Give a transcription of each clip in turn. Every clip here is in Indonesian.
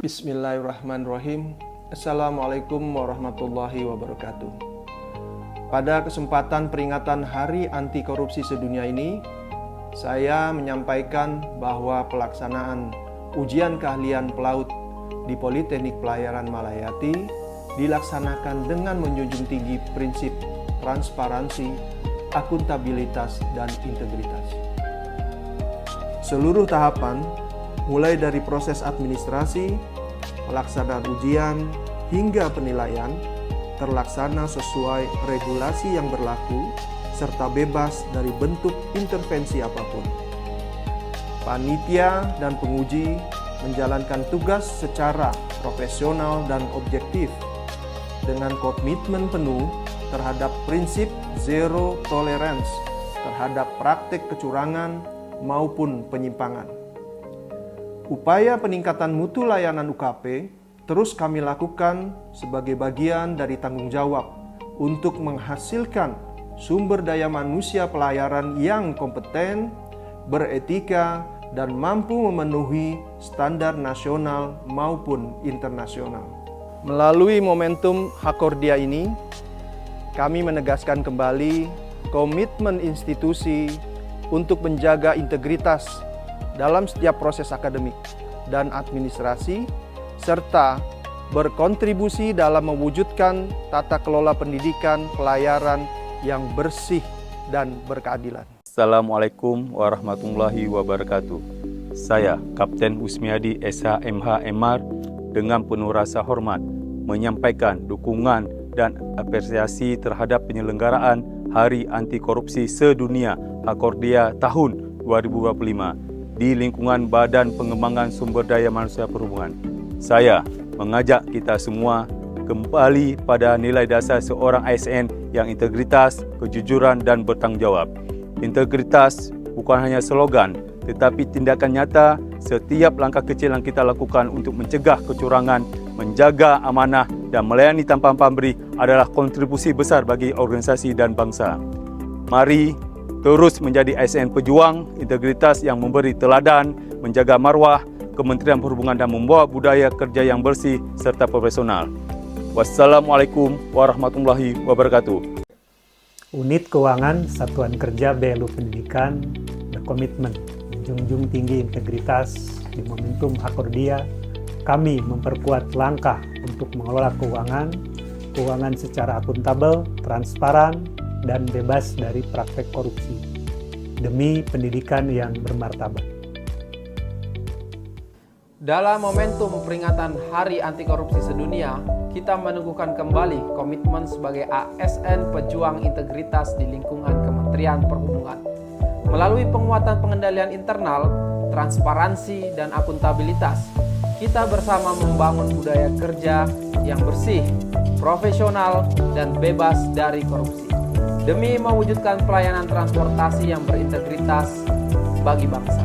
Bismillahirrahmanirrahim. Assalamualaikum warahmatullahi wabarakatuh. Pada kesempatan peringatan Hari Anti Korupsi Sedunia ini, saya menyampaikan bahwa pelaksanaan ujian keahlian pelaut di Politeknik Pelayaran Malahayati dilaksanakan dengan menjunjung tinggi prinsip transparansi, akuntabilitas, dan integritas. Seluruh tahapan, mulai dari proses administrasi, pelaksanaan ujian, hingga penilaian, terlaksana sesuai regulasi yang berlaku, serta bebas dari bentuk intervensi apapun. Panitia dan penguji menjalankan tugas secara profesional dan objektif, dengan komitmen penuh terhadap prinsip zero tolerance terhadap praktik kecurangan maupun penyimpangan. Upaya peningkatan mutu layanan UKP terus kami lakukan sebagai bagian dari tanggung jawab untuk menghasilkan sumber daya manusia pelayaran yang kompeten, beretika, dan mampu memenuhi standar nasional maupun internasional. Melalui momentum Hakordia ini, kami menegaskan kembali komitmen institusi untuk menjaga integritas dalam setiap proses akademik dan administrasi, serta berkontribusi dalam mewujudkan tata kelola pendidikan pelayaran yang bersih dan berkeadilan. Assalamualaikum warahmatullahi wabarakatuh. Saya, Kapten Usmiadi SH.MH MR, dengan penuh rasa hormat menyampaikan dukungan dan apresiasi terhadap penyelenggaraan Hari Anti Korupsi Sedunia Hakordia tahun 2025 di lingkungan Badan Pengembangan Sumber Daya Manusia Perhubungan. Saya mengajak kita semua kembali pada nilai dasar seorang ASN yang integritas, kejujuran, dan bertanggung jawab. Integritas bukan hanya slogan, tetapi tindakan nyata. Setiap langkah kecil yang kita lakukan untuk mencegah kecurangan, menjaga amanah, dan melayani tanpa pamrih adalah kontribusi besar bagi organisasi dan bangsa. Mari terus menjadi ASN pejuang integritas yang memberi teladan, menjaga marwah Kementerian Perhubungan dan membawa budaya kerja yang bersih serta profesional. Wassalamualaikum warahmatullahi wabarakatuh. Unit Keuangan Satuan Kerja BLU Pendidikan berkomitmen menjunjung tinggi integritas. Di momentum Hakordia, kami memperkuat langkah untuk mengelola keuangan secara akuntabel, transparan, dan bebas dari praktek korupsi, demi pendidikan yang bermartabat. Dalam momentum peringatan Hari Anti Korupsi Sedunia, kita meneguhkan kembali komitmen sebagai ASN pejuang integritas di lingkungan Kementerian Perhubungan. Melalui penguatan pengendalian internal, transparansi, dan akuntabilitas, kita bersama membangun budaya kerja yang bersih, profesional, dan bebas dari korupsi, demi mewujudkan pelayanan transportasi yang berintegritas bagi bangsa.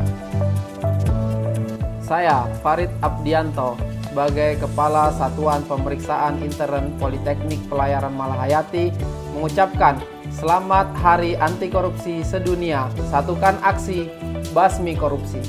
Saya, Farid Abdianto, sebagai Kepala Satuan Pemeriksaan Intern Politeknik Pelayaran Malahayati, mengucapkan Selamat Hari Anti Korupsi Sedunia. Satukan aksi, basmi korupsi.